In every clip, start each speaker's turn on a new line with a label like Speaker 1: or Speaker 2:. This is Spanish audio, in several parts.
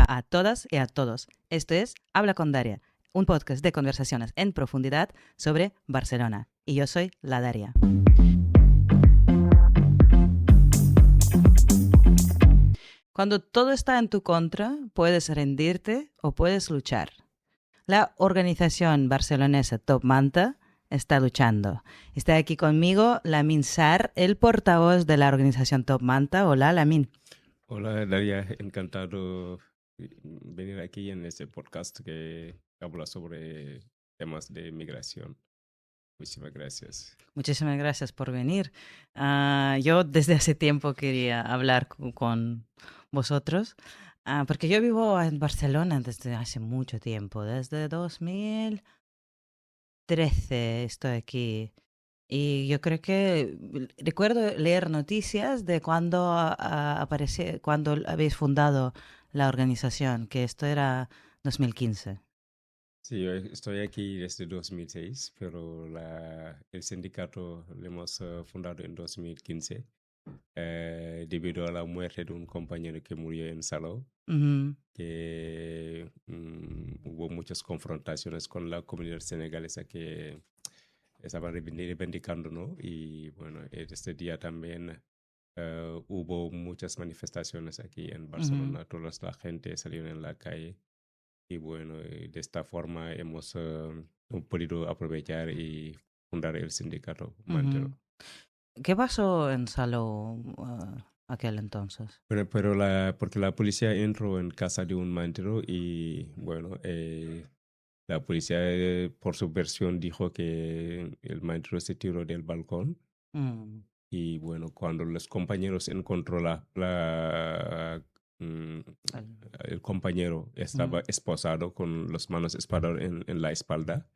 Speaker 1: a todas y a todos. Esto es Habla con Daria, un podcast de conversaciones en profundidad sobre Barcelona. Y yo soy la Daria. Cuando todo está en tu contra, puedes rendirte o puedes luchar. La organización barcelonesa Top Manta está luchando. Está aquí conmigo Lamin Sarr, el portavoz de la organización Top Manta. Hola, Lamin.
Speaker 2: Hola Daria, encantado venir aquí en este podcast que habla sobre temas de migración. Muchísimas gracias.
Speaker 1: Muchísimas gracias por venir. Yo desde hace tiempo quería hablar con vosotros, porque yo vivo en Barcelona desde hace mucho tiempo, desde 2013 estoy aquí. Y yo creo que recuerdo leer noticias de cuando apareció, cuando habéis fundado la organización, que esto era 2015.
Speaker 2: Sí, yo estoy aquí desde 2006, pero el sindicato lo hemos fundado en 2015 debido a la muerte de un compañero que murió en Salou,
Speaker 1: Ujú,
Speaker 2: que hubo muchas confrontaciones con la comunidad senegalesa que estaban reivindicando, ¿no? Y bueno, este día también hubo muchas manifestaciones aquí en
Speaker 1: ujú,
Speaker 2: Barcelona, toda la gente salió en la calle y bueno, de esta forma hemos podido aprovechar y fundar el sindicato Mantero.
Speaker 1: ujú. ¿Qué pasó en Salou aquel entonces?
Speaker 2: Porque la policía entró en casa de un mantero y bueno, la policía por su versión dijo que el mantero se tiró del balcón.
Speaker 1: Mm,
Speaker 2: Y bueno, cuando los compañeros encontró mm,
Speaker 1: el-
Speaker 2: el compañero
Speaker 1: mm,
Speaker 2: estaba esposado con las manos espadadas en la espalda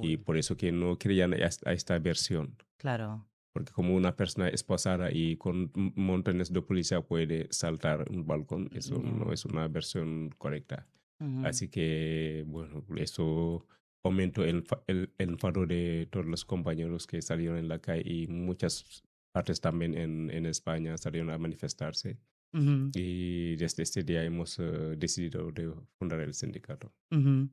Speaker 2: y
Speaker 1: uy,
Speaker 2: por eso que no creían a esta versión.
Speaker 1: claro.
Speaker 2: Porque como una persona esposada y con montones de policía puede saltar un balcón, eso no
Speaker 1: Ya,
Speaker 2: es una versión correcta.
Speaker 1: ujú,
Speaker 2: Así que, bueno, eso aumentó el enfado de todos los compañeros que salieron en la calle y muchas partes también en España salieron a manifestarse.
Speaker 1: ujú,
Speaker 2: Y desde este día hemos decidido de fundar el sindicato.
Speaker 1: ujú.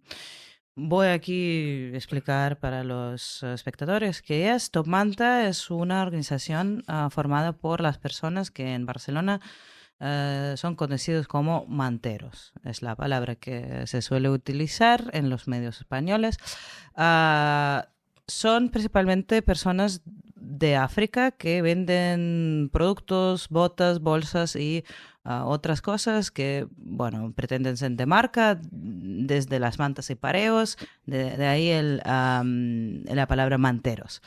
Speaker 1: Voy aquí a explicar para los espectadores que es Top Manta. Es una organización formada por las personas que en Barcelona son conocidos como manteros. Es la palabra que se suele utilizar en los medios españoles. Ah, Son principalmente personas de África que venden productos, botas, bolsas y otras cosas que, bueno, pretenden ser de marca, desde las mantas y pareos, de ahí la palabra manteros.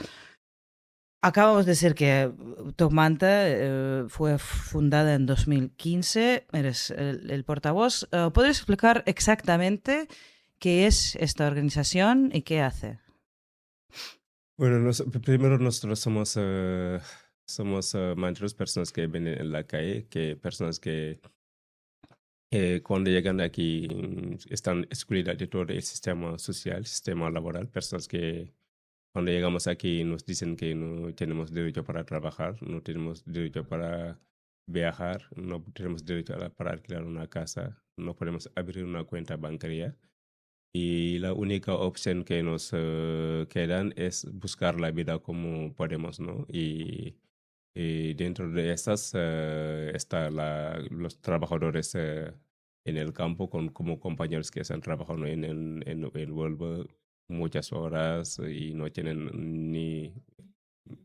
Speaker 1: Acabamos de decir que Top Manta fue fundada en 2015, eres el portavoz. ¿Podrías explicar exactamente qué es esta organización y qué hace?
Speaker 2: Bueno, primero nosotros somos manteros, personas que vienen en la calle, que personas que cuando llegan aquí están excluidas de todo el sistema social, sistema laboral, personas que cuando llegamos aquí nos dicen que no tenemos derecho para trabajar, no tenemos derecho para viajar, no tenemos derecho para alquilar una casa, no podemos abrir una cuenta bancaria. Y la única opción que nos quedan es buscar la vida como podemos, ¿no? Y dentro de estas está los trabajadores en el campo como compañeros que están trabajando en Huelva muchas horas y no tienen ni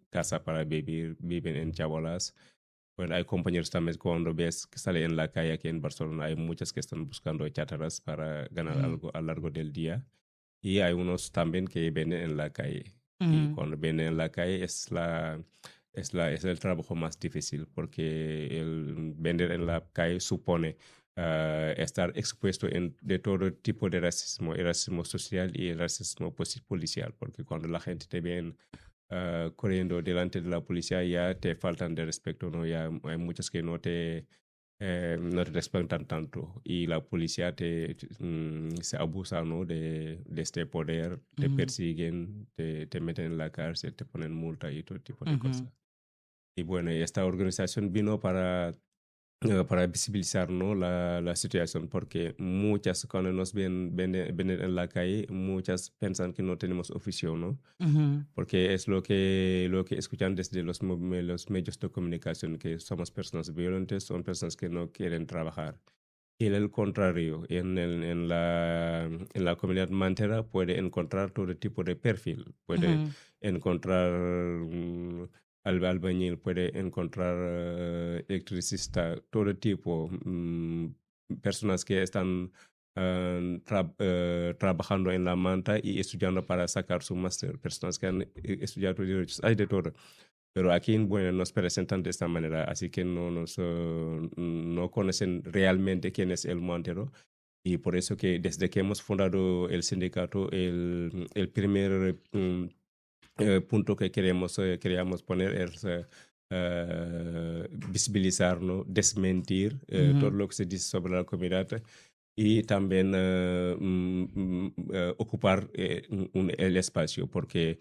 Speaker 2: casa para vivir, viven en chabolas. Bueno, hay compañeros también cuando ves que salen en la calle aquí en Barcelona, hay muchas que están buscando chátaras para ganar
Speaker 1: Ujú,
Speaker 2: algo a lo largo del día. Y hay unos también que venden en la calle. Y
Speaker 1: ujú,
Speaker 2: cuando venden en la calle es el trabajo más difícil porque el vender en la calle supone estar expuesto de todo tipo de racismo, el racismo social y el racismo policial, porque cuando la gente te ve corriendo delante de la policía ya te faltan de respeto, ¿no? Ya hay muchos que no te respetan tanto y la policía se abusa, ¿no? De este poder, te
Speaker 1: ujú,
Speaker 2: persiguen, te meten en la cárcel, te ponen multa y todo tipo de
Speaker 1: ujú,
Speaker 2: cosas. Y bueno, esta organización vino para para visibilizar, ¿no? La situación, porque muchas cuando nos ven en la calle, muchas piensan que no tenemos oficio, ¿no?
Speaker 1: Ujú,
Speaker 2: Porque es lo que escuchan desde los medios de comunicación, que somos personas violentas, son personas que no quieren trabajar. Y el contrario, en la comunidad mantera puede encontrar todo tipo de perfil. Puede
Speaker 1: ujú,
Speaker 2: encontrar albañil, puede encontrar electricista, todo tipo. Personas que están trabajando en la manta y estudiando para sacar su máster. Personas que han estudiado derechos. Hay de todo. Pero aquí en Buena nos presentan de esta manera, así que no conocen realmente quién es el Montero. Y por eso que desde que hemos fundado el sindicato, el primer punto que queríamos poner es visibilizar, ¿no? Desmentir todo
Speaker 1: ujú,
Speaker 2: lo que se dice sobre la comunidad y también ocupar el espacio, porque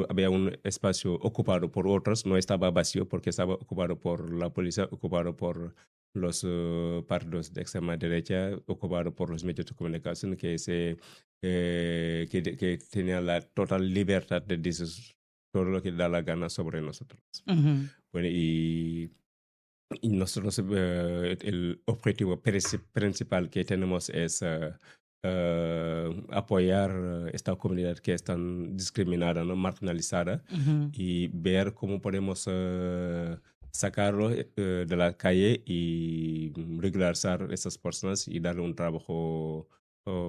Speaker 2: había un espacio ocupado por otros, no estaba vacío porque estaba ocupado por la policía, ocupado por los partidos de extrema derecha, ocupado por los medios de comunicación que tenían la total libertad de decir todo lo que da la gana sobre nosotros.
Speaker 1: ujú,
Speaker 2: Bueno, y nosotros el objetivo principal que tenemos es apoyar esta comunidad que es tan discriminada, ¿no? Marginalizada
Speaker 1: ujú.
Speaker 2: y ver cómo podemos sacarlo de la calle y regularizar a esas personas y darle un trabajo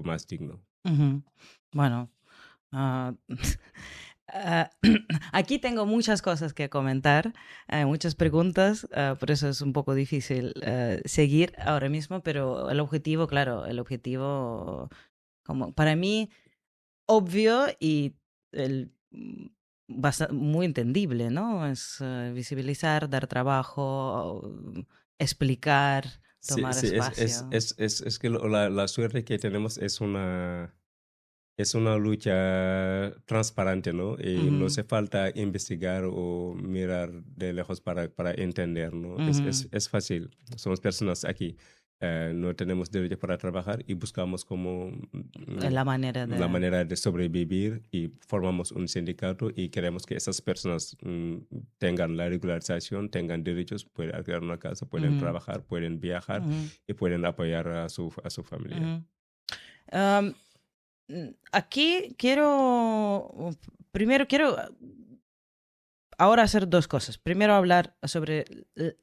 Speaker 2: más digno.
Speaker 1: Ujú. Bueno, ah, ah, aquí tengo muchas cosas que comentar, muchas preguntas, por eso es un poco difícil seguir ahora mismo, pero el objetivo, claro, el objetivo, como para mí, obvio y muy entendible, ¿no? Es visibilizar, dar trabajo, explicar,
Speaker 2: Sí,
Speaker 1: tomar
Speaker 2: sí,
Speaker 1: espacio.
Speaker 2: es que la suerte que tenemos es una lucha transparente, ¿no? Y no
Speaker 1: Ujú,
Speaker 2: hace falta investigar o mirar de lejos para entender, ¿no?
Speaker 1: ujú.
Speaker 2: Es fácil. Somos personas aquí. No tenemos derecho para trabajar y buscamos como
Speaker 1: La manera
Speaker 2: la
Speaker 1: de...
Speaker 2: manera de sobrevivir y formamos un sindicato y queremos que esas personas tengan la regularización, tengan derechos, pueden alquilar una casa, pueden
Speaker 1: Ujú,
Speaker 2: trabajar, pueden viajar
Speaker 1: ujú,
Speaker 2: y pueden apoyar a su familia.
Speaker 1: ujú. Am, Aquí quiero, primero quiero ahora hacer dos cosas. Primero hablar sobre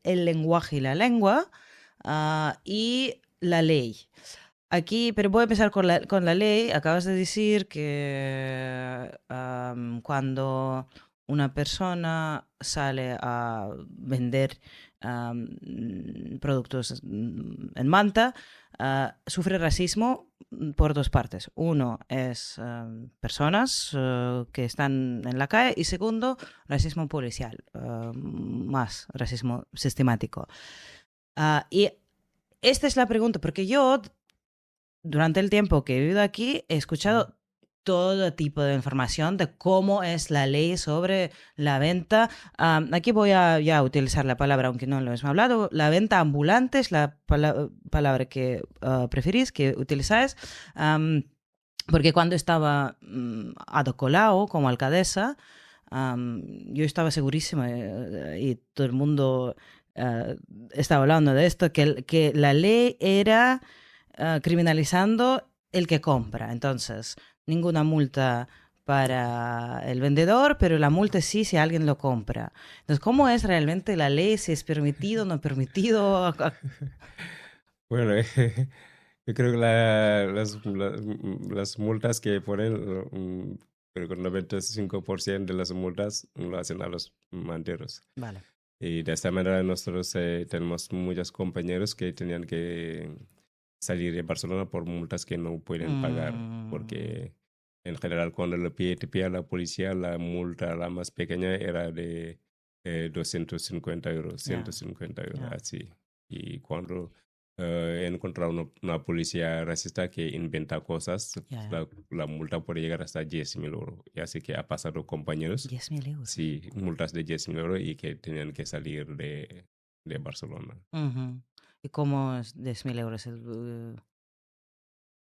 Speaker 1: el lenguaje y la lengua y la ley. Aquí, pero voy a empezar con la ley. Acabas de decir que cuando una persona sale a vender productos en Manta, sufre racismo por dos partes. Uno es personas que están en la calle y segundo, racismo policial, más racismo sistemático. Y esta es la pregunta, porque yo durante el tiempo que he vivido aquí he escuchado todo tipo de información de cómo es la ley sobre la venta. Aquí voy a ya utilizar la palabra, aunque no lo hemos hablado. La venta ambulante es la palabra que preferís, que utilizáis. Porque cuando estaba Ada Colau como alcaldesa, yo estaba segurísima y todo el mundo estaba hablando de esto, que la ley era criminalizando el que compra. Entonces, ninguna multa para el vendedor, pero la multa sí si alguien lo compra. Entonces, ¿cómo es realmente la ley? Si es permitido, no permitido.
Speaker 2: Bueno, yo creo que las multas que ponen, creo que el 95% de las multas lo hacen a los manteros.
Speaker 1: Vale.
Speaker 2: Y de esta manera nosotros tenemos muchos compañeros que tenían que salir de Barcelona por multas que no pueden pagar,
Speaker 1: Mm,
Speaker 2: porque en general cuando te pilla la policía, la multa la más pequeña era de 250 euros,
Speaker 1: ya,
Speaker 2: 150 euros,
Speaker 1: ya,
Speaker 2: así. Y cuando he encontrado una policía racista que inventa cosas,
Speaker 1: ya, ya.
Speaker 2: la multa puede llegar hasta 10.000 euros. Y así que ha pasado compañeros,
Speaker 1: 10.000 euros.
Speaker 2: sí, multas de 10.000 euros y que tenían que salir de Barcelona.
Speaker 1: Ujú. ¿Y cómo es 10.000 euros?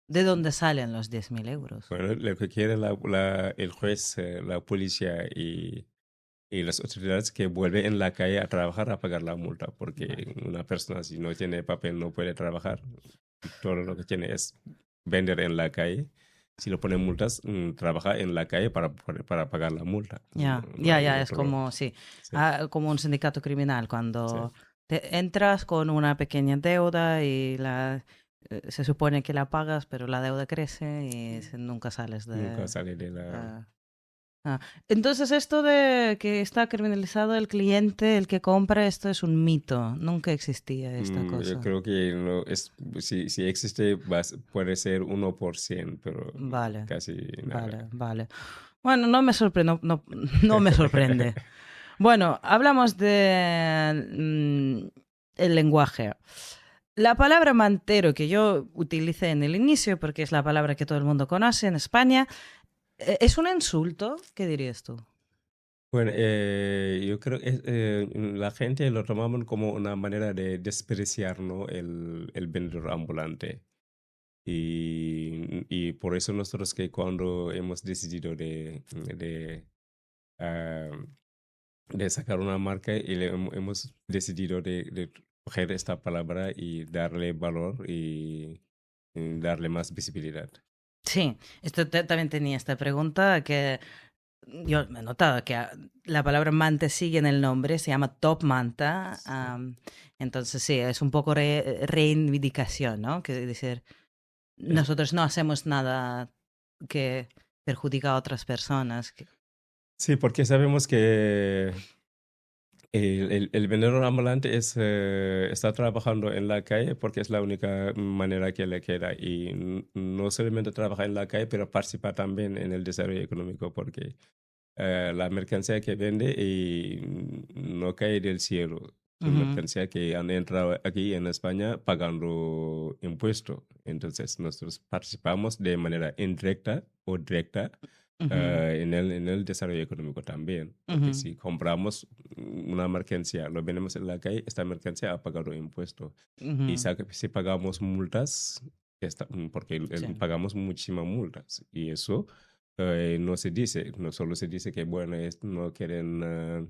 Speaker 1: ¿De dónde salen los 10.000 euros?
Speaker 2: Bueno, lo que quiere el juez, la policía y las autoridades que vuelve en la calle a trabajar a pagar la multa,
Speaker 1: Vale.
Speaker 2: porque una persona si no tiene papel no puede trabajar. Todo lo que tiene es vender en la calle. Si lo ponen multas, trabaja en la calle para pagar la multa. No,
Speaker 1: Ya,
Speaker 2: no
Speaker 1: ya,
Speaker 2: hay
Speaker 1: ya, es
Speaker 2: otro.
Speaker 1: como, sí,
Speaker 2: Sí,
Speaker 1: como un sindicato criminal,
Speaker 2: sí.
Speaker 1: cuando te entras con una pequeña deuda y se supone que la pagas, pero la deuda crece y nunca sales
Speaker 2: Nunca
Speaker 1: de...
Speaker 2: sale de la.
Speaker 1: ah, Entonces, esto de que está criminalizado el cliente, el que compra, esto es un mito, nunca existía esta
Speaker 2: Yo
Speaker 1: cosa.
Speaker 2: creo que no es, si existe, puede ser 1%, pero
Speaker 1: Vale,
Speaker 2: casi nada.
Speaker 1: vale, vale. Bueno, no me sorprende, no, no me sorprende. Bueno, hablamos de el lenguaje. La palabra mantero que yo utilicé en el inicio, porque es la palabra que todo el mundo conoce en España, ¿es un insulto? ¿Qué dirías tú?
Speaker 2: Bueno, yo creo que la gente lo tomamos como una manera de despreciar, ¿no? El vendedor ambulante. Y por eso nosotros que cuando hemos decidido ah, de sacar una marca y hemos decidido de coger esta palabra y darle valor y darle más visibilidad.
Speaker 1: Sí, esto también tenía esta pregunta que yo me he notado que la palabra manta sigue en el nombre, se llama Top Manta.
Speaker 2: Sí.
Speaker 1: Entonces sí, es un poco reivindicación, ¿no? Que decir,
Speaker 2: Es-
Speaker 1: nosotros no hacemos nada que perjudica a otras personas.
Speaker 2: sí, porque sabemos que el vendedor ambulante está trabajando en la calle porque es la única manera que le queda. Y no solamente trabaja en la calle, pero participa también en el desarrollo económico porque la mercancía que vende y no cae del cielo. Es una
Speaker 1: Ujú,
Speaker 2: mercancía que han entrado aquí en España pagando impuestos. Entonces, nosotros participamos de manera indirecta o directa
Speaker 1: ujú,
Speaker 2: en el desarrollo económico también. Porque
Speaker 1: ujú,
Speaker 2: si compramos una mercancía, lo vendemos en la calle, esta mercancía ha pagado impuestos. Y
Speaker 1: ujú,
Speaker 2: si pagamos multas, porque
Speaker 1: sí.
Speaker 2: pagamos muchísimas multas. Y eso no se dice, no solo se dice que, bueno, no quieren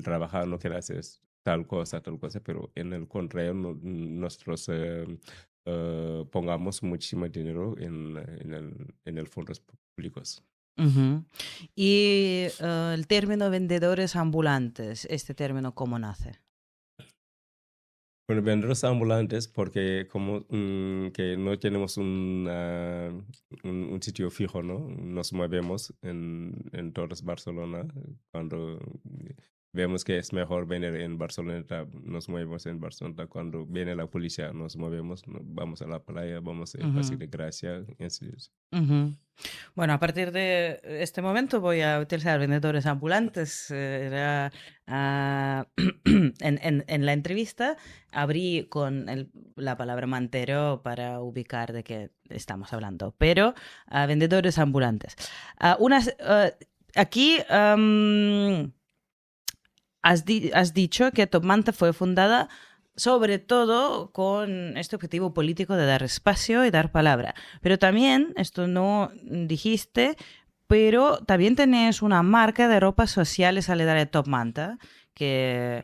Speaker 2: trabajar, no quieren hacer tal cosa, pero en el contrario, nosotros pongamos muchísimo dinero en el fondos públicos.
Speaker 1: Ujú. Y el término vendedores ambulantes, ¿este término cómo nace?
Speaker 2: Bueno, vendedores ambulantes porque como que no tenemos un sitio fijo, ¿no? Nos movemos en todos Barcelona. Cuando vemos que es mejor venir en Barcelona, nos movemos en Barcelona. Cuando viene la policía, nos movemos, vamos a la playa, vamos a Paseo
Speaker 1: Ujú,
Speaker 2: de Gracia.
Speaker 1: ujú. Bueno, a partir de este momento voy a utilizar vendedores ambulantes. En la entrevista abrí con la palabra mantero para ubicar de qué estamos hablando, pero vendedores ambulantes. Aquí has dicho que Top Manta fue fundada sobre todo con este objetivo político de dar espacio y dar palabra. Pero también, esto no dijiste, pero también tenés una marca de ropa social y solidaria de Top Manta, que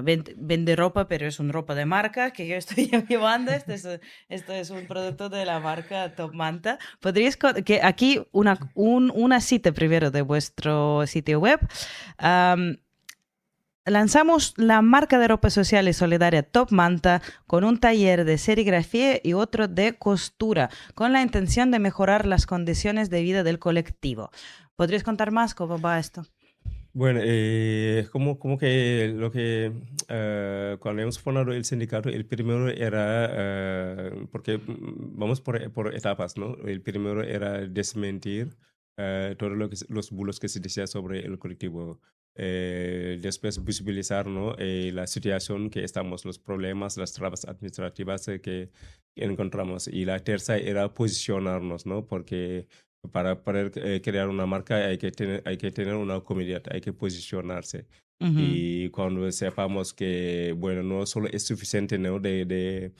Speaker 1: vende ropa, pero es una ropa de marca que yo estoy llevando. Esto es un producto de la marca Top Manta. ¿Podrías que aquí una cita primero de vuestro sitio web? Am, Lanzamos la marca de ropa social y solidaria Top Manta con un taller de serigrafía y otro de costura, con la intención de mejorar las condiciones de vida del colectivo. ¿Podrías contar más cómo va esto?
Speaker 2: Bueno, como que lo que cuando hemos fundado el sindicato, el primero era, porque vamos por etapas, ¿no? El primero era desmentir todo los bulos que se decía sobre el colectivo. Después visibilizar, ¿no? La situación que estamos, los problemas, las trabas administrativas que encontramos. Y la tercera era posicionarnos, ¿no? Porque para poder crear una marca hay que tener una comunidad, hay que posicionarse.
Speaker 1: Ujú,
Speaker 2: Y cuando sepamos que, bueno, no solo es suficiente, ¿no? De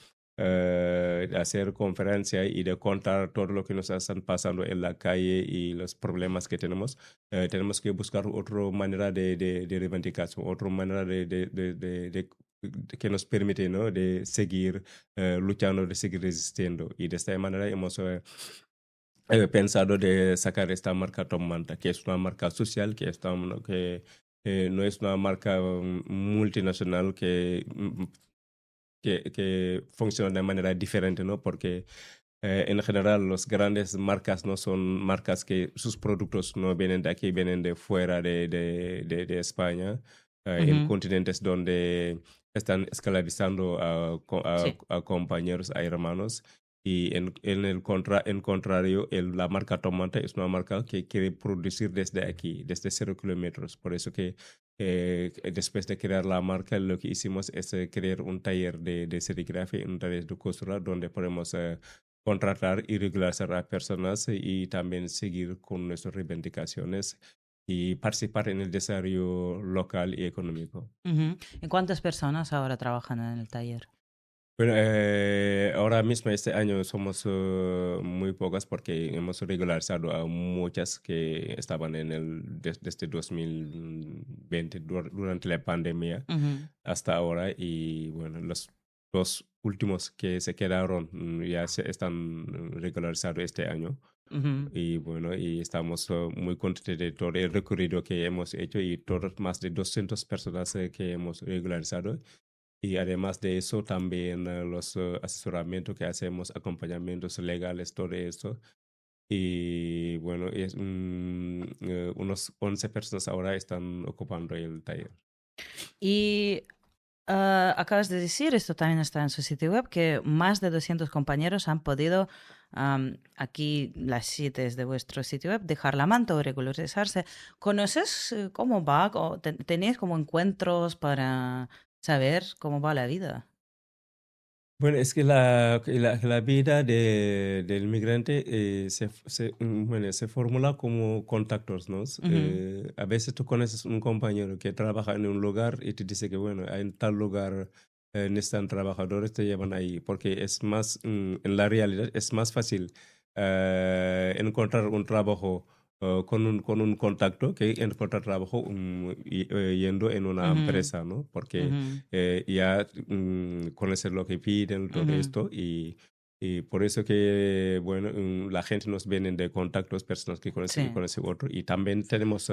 Speaker 2: hacer conferencia y de contar todo lo que nos están pasando en la calle y los problemas que tenemos que buscar otra manera de reivindicación, otra manera que nos permite, ¿no? De seguir luchando, de seguir resistiendo. Y de esta manera hemos pensado de sacar esta marca Tom Manta, que es una marca social, que no es una marca multinacional que funciona de manera diferente, ¿no? Porque en general las grandes marcas no son marcas que sus productos no vienen de aquí, vienen de fuera de España, en
Speaker 1: ujú.
Speaker 2: continentes donde están esclavizando
Speaker 1: Sí.
Speaker 2: a compañeros, a hermanos. Y en contrario, la marca Tomate es una marca que quiere producir desde aquí, desde 0 kilómetros. Por eso que después de crear la marca, lo que hicimos es crear un taller de serigrafía, un taller de costura, donde podemos contratar y regularizar a personas y también seguir con nuestras reivindicaciones y participar en el desarrollo local y económico.
Speaker 1: Ujú. ¿Y cuántas personas ahora trabajan en el taller?
Speaker 2: Bueno, ahora mismo este año somos muy pocas porque hemos regularizado a muchas que estaban desde 2020 durante la pandemia
Speaker 1: Ujú,
Speaker 2: hasta ahora y bueno, los dos últimos que se quedaron ya se están regularizados este año.
Speaker 1: ujú.
Speaker 2: Y bueno, y estamos muy contentos de todo el recorrido que hemos hecho y todas más de 200 personas que hemos regularizado. Y además de eso, también los asesoramientos que hacemos, acompañamientos legales, todo eso. Y bueno, unos 11 personas ahora están ocupando el taller.
Speaker 1: Y acabas de decir, esto también está en su sitio web, que más de 200 compañeros han podido, aquí las citas de vuestro sitio web, dejar la manta o regularizarse. ¿Conoces cómo va? ¿Tenéis como encuentros para saber cómo va la vida?
Speaker 2: Bueno, es que la vida del migrante bueno, se formula como contactos, ¿no?
Speaker 1: Ujú,
Speaker 2: A veces tú conoces un compañero que trabaja en un lugar y te dice que, bueno, en tal lugar necesitan trabajadores, te llevan ahí, porque es más, en la realidad, es más fácil encontrar un trabajo con un contacto que encontrar trabajo yendo en una
Speaker 1: ujú,
Speaker 2: empresa, ¿no? Porque
Speaker 1: ujú,
Speaker 2: ya conocer lo que piden, todo
Speaker 1: ujú.
Speaker 2: esto, y por eso que, bueno, la gente nos viene de contactos, personas que
Speaker 1: Sí.
Speaker 2: conocen otro, y también tenemos,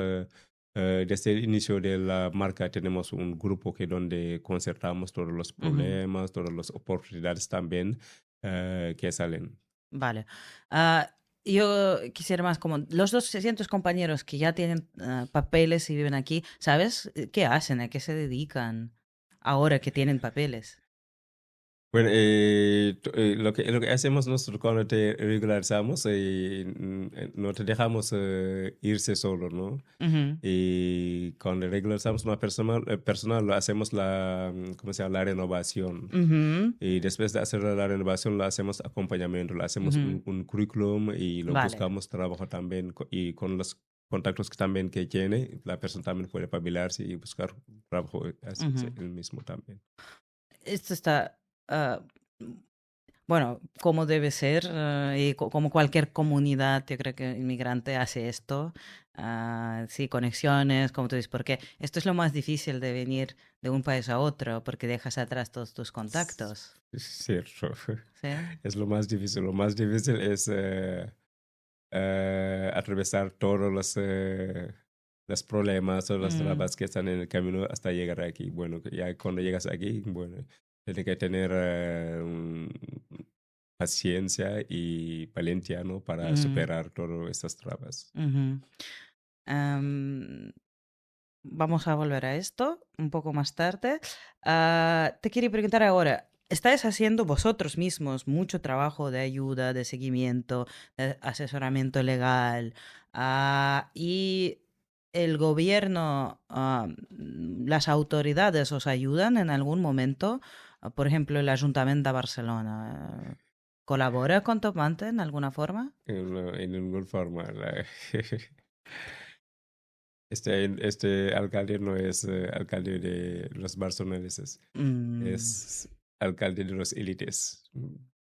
Speaker 2: desde el inicio de la marca, tenemos un grupo que donde concertamos todos los
Speaker 1: Ujú.
Speaker 2: problemas, todas las oportunidades también que salen.
Speaker 1: Vale. Ah, yo quisiera más como los 200 compañeros que ya tienen papeles y viven aquí, ¿sabes qué hacen? ¿A qué se dedican ahora que tienen papeles?
Speaker 2: Bueno, lo que hacemos nosotros cuando te regularizamos, no te dejamos irse solo, ¿no?
Speaker 1: Ujú,
Speaker 2: Y cuando regularizamos una persona lo hacemos ¿cómo se llama? La renovación.
Speaker 1: ujú,
Speaker 2: Y después de hacer la renovación, lo hacemos acompañamiento, lo hacemos
Speaker 1: ujú.
Speaker 2: un currículum y lo
Speaker 1: Vale.
Speaker 2: buscamos trabajo también. Y con los contactos que también que tiene, la persona también puede pabilarse y buscar trabajo así,
Speaker 1: Ujú.
Speaker 2: él mismo también.
Speaker 1: Esto está, ah, bueno, como debe ser, y como cualquier comunidad, yo creo que inmigrante hace esto. Sí, conexiones, como tú dices, porque esto es lo más difícil de venir de un país a otro, porque dejas atrás todos tus contactos.
Speaker 2: Es cierto.
Speaker 1: ¿Sí?
Speaker 2: Es lo más difícil. Lo más difícil es atravesar todos los problemas, todas las
Speaker 1: Mm,
Speaker 2: trabas que están en el camino hasta llegar aquí. Bueno, que ya cuando llegas aquí, bueno, tienes que tener paciencia y valentía, ¿no? Para
Speaker 1: ujú,
Speaker 2: superar todas estas trabas.
Speaker 1: ujú. Am, vamos a volver a esto un poco más tarde. Te quería preguntar ahora, ¿estáis haciendo vosotros mismos mucho trabajo de ayuda, de seguimiento, de asesoramiento legal? ¿Y el gobierno, las autoridades os ayudan en algún momento? Por ejemplo, el Ayuntamiento de Barcelona. ¿Colabora con Topante en alguna forma?
Speaker 2: En ninguna forma. Este alcalde no es alcalde de los barceloneses,
Speaker 1: Mm,
Speaker 2: es alcalde de los élites,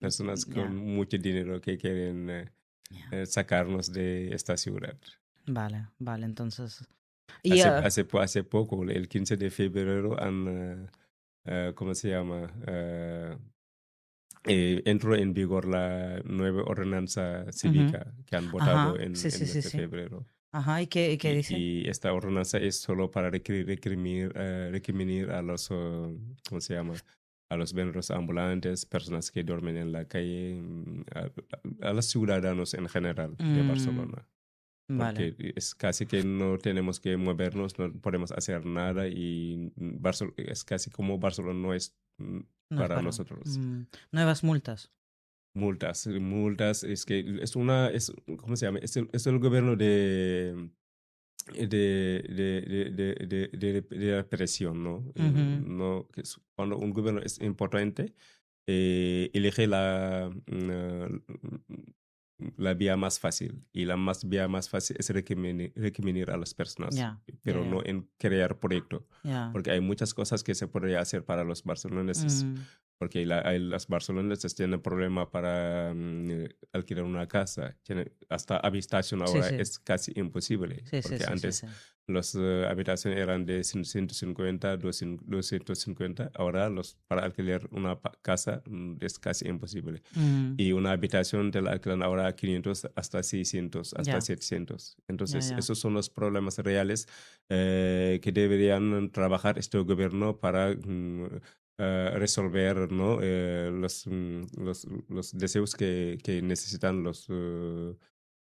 Speaker 2: personas con
Speaker 1: ya,
Speaker 2: mucho dinero que quieren
Speaker 1: ya.
Speaker 2: sacarnos de esta ciudad.
Speaker 1: Vale, vale, entonces. Y
Speaker 2: Hace poco, el 15 de febrero, ¿cómo se llama? Entró en vigor la nueva ordenanza
Speaker 1: ujú.
Speaker 2: cívica que han votado
Speaker 1: Ajá, sí,
Speaker 2: en
Speaker 1: sí,
Speaker 2: mes
Speaker 1: sí,
Speaker 2: de
Speaker 1: sí.
Speaker 2: febrero.
Speaker 1: Ajá, ¿y qué dice?
Speaker 2: Y esta ordenanza es solo para recriminar a los, ¿cómo se llama? A los vendedores ambulantes, personas que duermen en la calle, a los ciudadanos en general de
Speaker 1: Mm,
Speaker 2: Barcelona.
Speaker 1: vale,
Speaker 2: Porque es casi que no tenemos que movernos, no podemos hacer nada y es casi como Barcelona no es
Speaker 1: no es
Speaker 2: para
Speaker 1: para.
Speaker 2: nosotros.
Speaker 1: Nuevas multas.
Speaker 2: Multas, es que ¿cómo se llama? Es el gobierno de la presión, ¿no?
Speaker 1: Ujú,
Speaker 2: No, cuando un gobierno es importante, elige la vía más fácil. Y vía más fácil es recriminar a las personas,
Speaker 1: ya, ya,
Speaker 2: pero no
Speaker 1: ya,
Speaker 2: en crear proyecto.
Speaker 1: ya.
Speaker 2: Porque hay muchas cosas que se podría hacer para los barceloneses.
Speaker 1: Mm,
Speaker 2: Porque las barceloneses tienen problema para alquilar una casa. Hasta habitación
Speaker 1: sí,
Speaker 2: ahora
Speaker 1: sí,
Speaker 2: es casi imposible.
Speaker 1: sí, sí,
Speaker 2: Porque
Speaker 1: sí, sí,
Speaker 2: antes
Speaker 1: sí.
Speaker 2: las habitaciones eran de 150, 250. Ahora para alquilar una casa es casi imposible.
Speaker 1: Mm,
Speaker 2: Y una habitación te la alquilan ahora a 500 hasta 600, hasta
Speaker 1: ya,
Speaker 2: 700.
Speaker 1: ya,
Speaker 2: Entonces,
Speaker 1: ya.
Speaker 2: esos son los problemas reales que deberían trabajar este gobierno para resolver, ¿no? Los deseos que necesitan los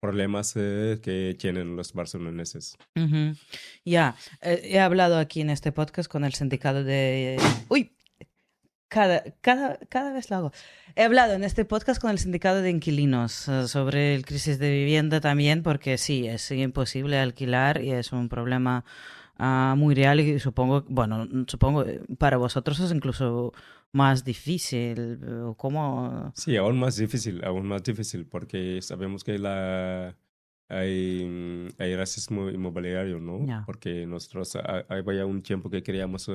Speaker 2: problemas que tienen los barceloneses.
Speaker 1: Ujú. Ya, he hablado aquí en este podcast con el sindicato de... Uy, cada vez lo hago. He hablado en este podcast con el sindicato de inquilinos sobre el crisis de vivienda también, porque sí, es imposible alquilar y es un problema muy real y supongo, bueno, supongo para vosotros es incluso más difícil. ¿Cómo?
Speaker 2: Sí, aún más difícil, porque sabemos que hay racismo inmobiliario, ¿no?
Speaker 1: Ya.
Speaker 2: Porque nosotros, hay vaya un tiempo que queríamos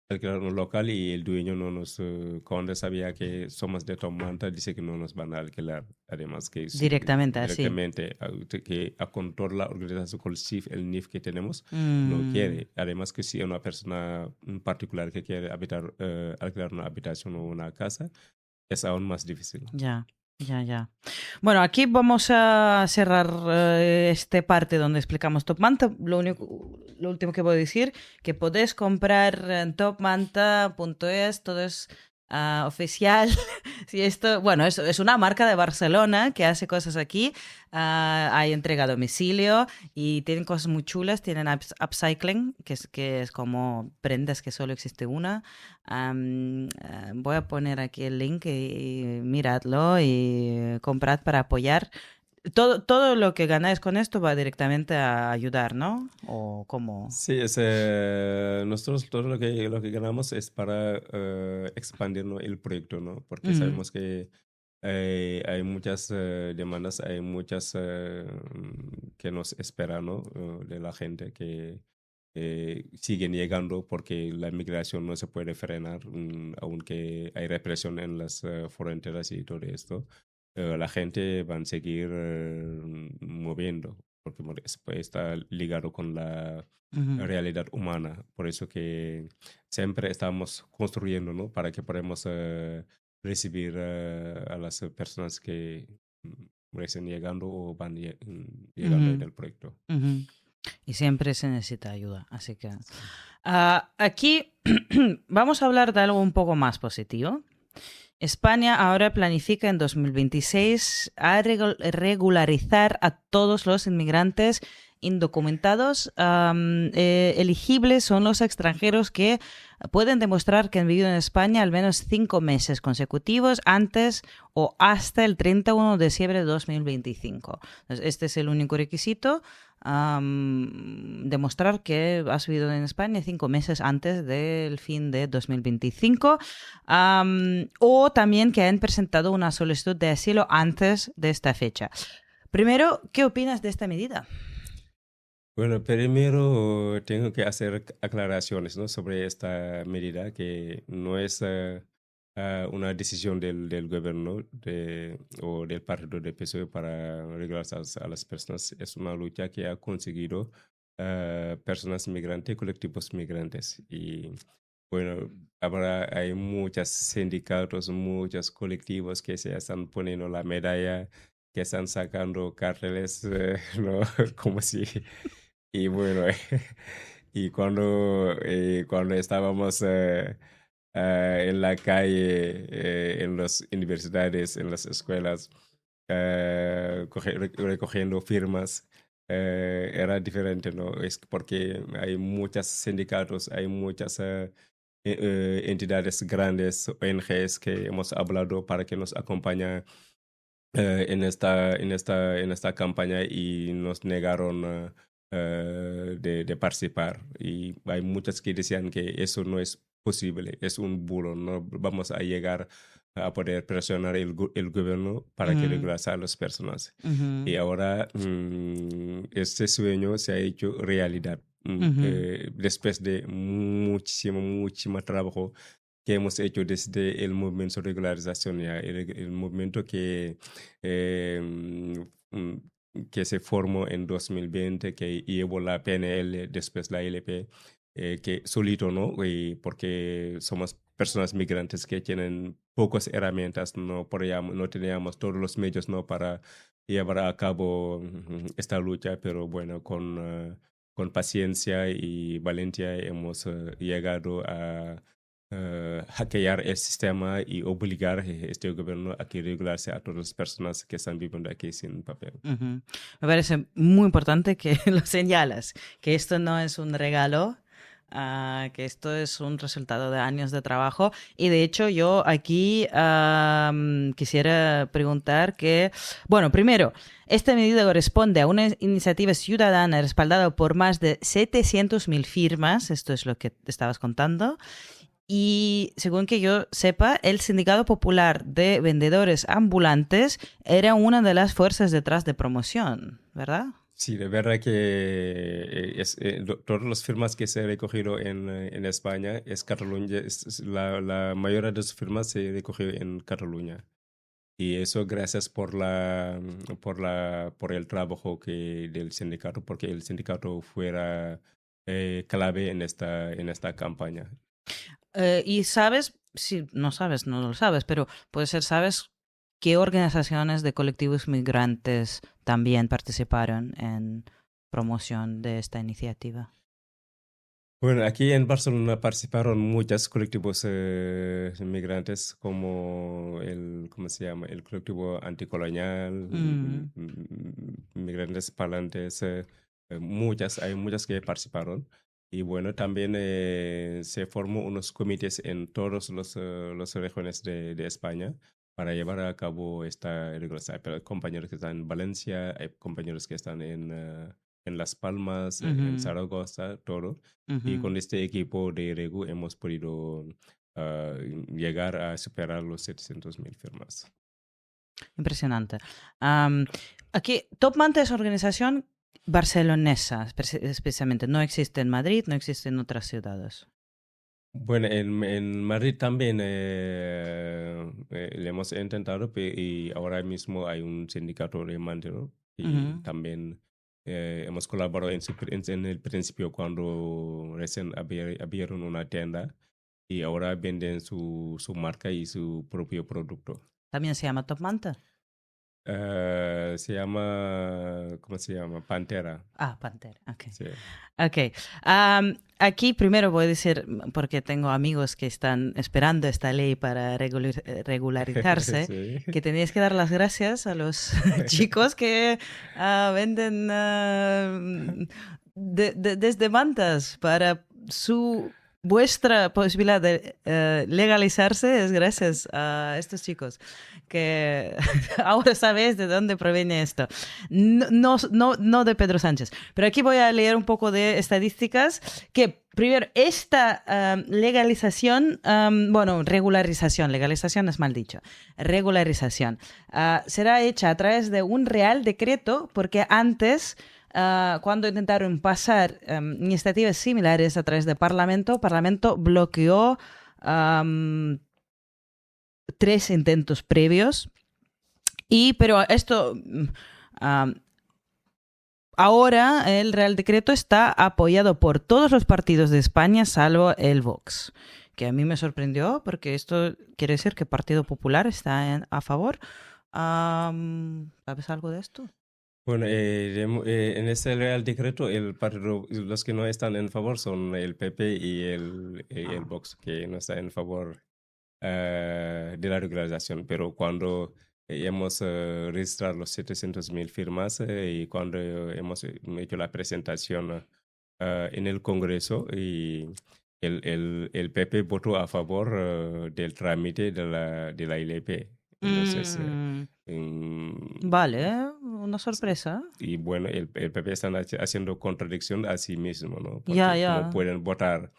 Speaker 2: alquilar un local y el dueño no nos, cuando sabía que somos de Tomanta, dice que no nos van a alquilar. Además que
Speaker 1: Directamente así.
Speaker 2: directamente, con toda la organización con el NIF que tenemos, no
Speaker 1: Mm,
Speaker 2: quiere. Además que si una persona en particular que quiere alquilar una habitación o una casa, es aún más difícil.
Speaker 1: ya, ya, ya. Bueno, aquí vamos a cerrar esta parte donde explicamos Top Manta. Lo último que voy a decir, que podéis comprar en topmanta.es, todo es oficial. Sí, esto, bueno, es una marca de Barcelona que hace cosas aquí. Hay entrega a domicilio y tienen cosas muy chulas. Tienen upcycling, que es como prendas que solo existe una. Voy a poner aquí el link y miradlo y comprad para apoyar. Todo lo que ganáis con esto va directamente a ayudar, ¿no? O como...
Speaker 2: Sí, nosotros todo lo que ganamos es para expandir, ¿no? El proyecto, ¿no? Porque
Speaker 1: Ujú,
Speaker 2: sabemos que hay muchas demandas, hay muchas que nos esperan, ¿no? De la gente que siguen llegando porque la migración no se puede frenar, aunque hay represión en las fronteras y todo esto. La gente van a seguir moviendo porque está ligado con la
Speaker 1: ujú,
Speaker 2: realidad humana. Por eso que siempre estamos construyendo, ¿no? Para que podamos recibir a las personas que recién llegando o van llegando en
Speaker 1: ujú,
Speaker 2: el proyecto.
Speaker 1: ujú. Y siempre se necesita ayuda, así que...
Speaker 2: Sí.
Speaker 1: aquí vamos a hablar de algo un poco más positivo. España ahora planifica en 2026 regularizar a todos los inmigrantes indocumentados. Elegibles son los extranjeros que pueden demostrar que han vivido en España al menos 5 meses consecutivos antes o hasta el 31 de diciembre de 2025. Entonces, este es el único requisito. Demostrar que has vivido en España 5 meses antes del fin de 2025. O también que hayan presentado una solicitud de asilo antes de esta fecha. Primero, ¿qué opinas de esta medida?
Speaker 2: Bueno, primero tengo que hacer aclaraciones, ¿no? Sobre esta medida que no es una decisión del gobierno o del partido de PSOE para regular a las personas. Es una lucha que ha conseguido personas migrantes, colectivos migrantes. Y bueno, ahora hay muchos sindicatos, muchos colectivos que se están poniendo la medalla, que están sacando carteles, ¿no? Como si y bueno, cuando estábamos en la calle, en las universidades, en las escuelas, recogiendo firmas, era diferente, ¿no? Es porque hay muchos sindicatos, hay muchas entidades grandes, ONGs que hemos hablado para que nos acompañen en esta campaña y nos negaron de participar. Y hay muchas que decían que eso no es posible, es un bulo, no vamos a llegar a poder presionar el gobierno para que
Speaker 1: Ujú,
Speaker 2: regulase a las personas. Y
Speaker 1: ujú,
Speaker 2: ahora este sueño se ha hecho realidad.
Speaker 1: ujú,
Speaker 2: Después de muchísimo trabajo que hemos hecho desde el movimiento de regularización, ya, el movimiento eh, mm, mm, que se formó en 2020, que llevó la PNL, después la LP, que solito, ¿no? Y porque somos personas migrantes que tienen pocas herramientas, no teníamos todos los medios, ¿no? Para llevar a cabo esta lucha, pero bueno, con paciencia y valentía hemos llegado a hackear el sistema y obligar este gobierno a que regularse a todas las personas que están viviendo aquí sin papel.
Speaker 1: ujú. Me parece muy importante que lo señalas, que esto no es un regalo, que esto es un resultado de años de trabajo. Y de hecho yo aquí quisiera preguntar que, bueno, primero, esta medida corresponde a una iniciativa ciudadana respaldada por más de 700.000 firmas, esto es lo que te estabas contando. Y según que yo sepa, el Sindicato Popular de Vendedores Ambulantes era una de las fuerzas detrás de promoción, ¿verdad?
Speaker 2: Sí, de verdad que todas las firmas que se han recogido en España es Cataluña, la mayoría de las firmas se recogió en Cataluña. Y eso gracias por el trabajo del sindicato, porque el sindicato fuera clave en esta campaña.
Speaker 1: Y sabes, si no sabes, no lo sabes, pero puede ser, ¿sabes qué organizaciones de colectivos migrantes también participaron en promoción de esta iniciativa?
Speaker 2: Bueno, aquí en Barcelona participaron muchos colectivos inmigrantes como ¿cómo se llama? El colectivo anticolonial,
Speaker 1: Mm,
Speaker 2: migrantes parlantes, hay muchas que participaron. Y bueno, también se formó unos comités en todos los regiones de España para llevar a cabo esta regulación. Pero hay compañeros que están en Valencia, hay compañeros que están en Las Palmas, en
Speaker 1: ujú,
Speaker 2: Zaragoza, todo. Y
Speaker 1: ujú.
Speaker 2: con este equipo de Regu hemos podido ah, llegar a superar los 700.000 firmas.
Speaker 1: Impresionante. Am, aquí, Top Manta es organización barcelonesa, especialmente. No existe en Madrid, no existe en otras ciudades.
Speaker 2: Bueno, en Madrid también le hemos intentado y ahora mismo hay un sindicato de Mantero y
Speaker 1: Ujú.
Speaker 2: también hemos colaborado en el principio cuando recién abrieron una tienda y ahora venden su marca y su propio producto.
Speaker 1: También se llama Top Manta.
Speaker 2: Se llama, ¿cómo se llama? Pantera.
Speaker 1: Ah, Pantera. Ok.
Speaker 2: Sí.
Speaker 1: Ok. Aquí primero voy a decir, porque tengo amigos que están esperando esta ley para regularizarse,
Speaker 2: Sí.
Speaker 1: que tenéis que dar las gracias a los chicos que venden desde mantas para su... Vuestra posibilidad de legalizarse es gracias a estos chicos que ahora sabéis de dónde proviene esto. No de Pedro Sánchez. Pero aquí voy a leer un poco de estadísticas que primero, esta legalización, bueno, regularización, legalización es mal dicho, regularización, será hecha a través de un real decreto porque antes cuando intentaron pasar iniciativas similares a través del Parlamento bloqueó am, 3 intentos previos. Pero esto, ahora el Real Decreto está apoyado por todos los partidos de España, salvo el Vox, que a mí me sorprendió porque esto quiere decir que el Partido Popular está a favor. ¿Sabes algo de esto?
Speaker 2: Bueno, en ese Real Decreto, los que no están en favor son el PP y el
Speaker 1: Ah.
Speaker 2: Vox, que no están en favor de la regularización. Pero cuando hemos registrado los 700.000 firmas y cuando hemos hecho la presentación en el Congreso, y el PP votó a favor del trámite de la ILP. Entonces,
Speaker 1: Mm,
Speaker 2: en-
Speaker 1: vale, una sorpresa.
Speaker 2: y bueno, el PP están haciendo contradicción a sí mismo, ¿no?
Speaker 1: Ya,
Speaker 2: Porque cómo
Speaker 1: ya.
Speaker 2: pueden votar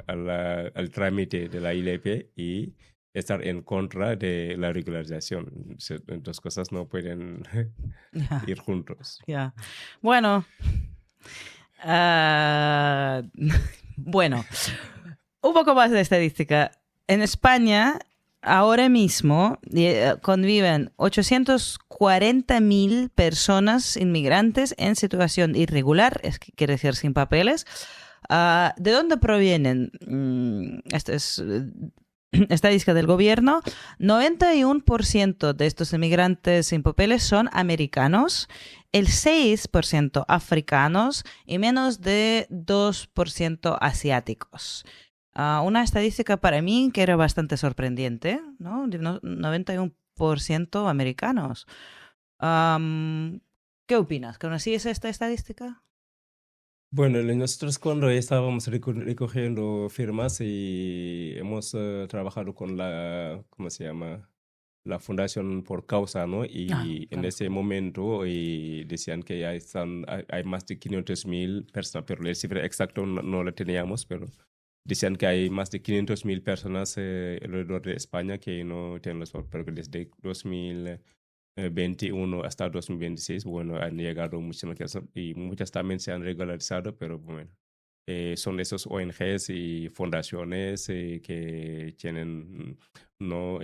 Speaker 2: al trámite de la ILP y estar en contra de la regularización. Dos cosas no pueden
Speaker 1: Ya,
Speaker 2: ir juntos.
Speaker 1: ya. Bueno, ah, bueno, un poco más de estadística. En España, ahora mismo, conviven 840.000 personas inmigrantes en situación irregular, es que quiere decir sin papeles. ¿De dónde provienen? Esto es estadística del gobierno. 91% de estos inmigrantes sin papeles son americanos, el 6% africanos y menos de 2% asiáticos. Una estadística para mí que era bastante sorprendente, ¿no? 91% americanos. ¿Qué opinas? ¿Conocías esta estadística?
Speaker 2: Bueno, nosotros cuando estábamos recogiendo firmas y hemos trabajado con ¿cómo se llama? La Fundación por Causa, ¿no?
Speaker 1: Ah,
Speaker 2: Y en ese
Speaker 1: conozco.
Speaker 2: momento decían que hay más de 500.000 personas, pero el cifra exacto no lo teníamos, pero decían que hay más de 500.000 personas alrededor de España que no tienen los papeles, pero que desde 2021 hasta 2026, bueno, han llegado muchas personas y muchas también se han regularizado, pero bueno, son esos ONGs y fundaciones que tienen, ¿no?